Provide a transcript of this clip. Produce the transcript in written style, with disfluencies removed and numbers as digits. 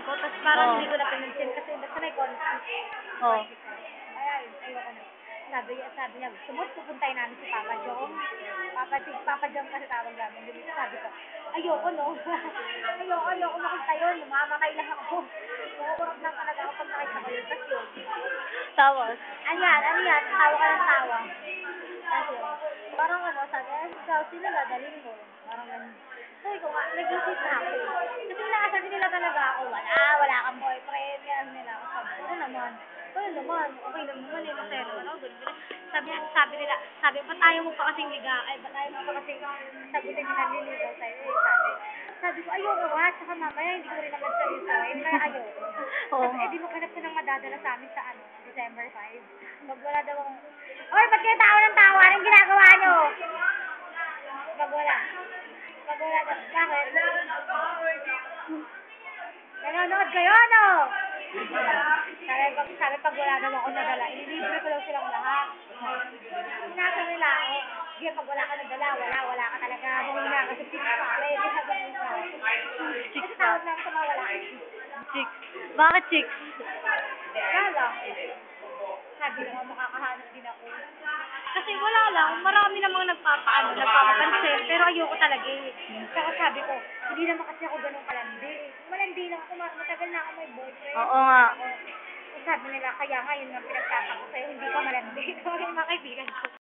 ko, tapos parang Oo. hindi ko na pinansin kasi basta may conflict. Oo. Ay, ayoko na. Sabi niya, gusto mo, pupuntahin namin si Papa Jong. Papa Jong kasi tawag namin. Sabi ko, ayoko no. ayoko makita yun. Mamamatay lang ako. Kukurap lang talaga ako pag nakita ko yun. Tapos yun. Tapos? Ano yan? Tawa ka ng tawa. Tapos yun. Parang sabi, ikaw, sino dadalhin mo? Parang ganun. Sabi ko nga, nag-isip na ako. Kasi inaasabi nila talaga ako, wala kang boyfriend, yan nila ako. Sabi ko, ano naman, okay lang naman, masaya naman ako, ganun. Sabi, ba't ayaw mo pa kasing ba't ayaw mo pa kasing sagutin yung nanliligaw sa'yo, sabi ko, ayoko nga, tsaka mamaya, hindi ko rin naman seryosohin, kaya ayoko. Oo Tapos, nga. di maghanap ko ng madadala sa amin sa December 5. Pag wala daw akong, oy, ba't kayo tao ng tawa? Anong ginagawa nyo? Pag wala daw, bakit? Nanonood kayo, ano? Sabi pag wala daw ako nadala, ililibre ko lang silang lahat. Sinasa nila ako, sige, pag wala ka nadala, wala ka talaga, mahina kasi chicks pa. Kaya hindi sabi nila. Kasi tawag namin sa mga wala. Chicks. Bakit chicks? Wala. Sabi ko, makakahanap din ako. Kasi wala lang, marami namang nagpapapansin, pero ayoko talaga eh. Saka sabi ko, hindi naman kasi ako ganun kalandi. Malandi lang ako, matagal na ako may boyfriend. Oo nga. Sabi nila, kaya nga yun ang pinagtatak ko sa'yo, hindi ka malandi. Mga kaibigan ko.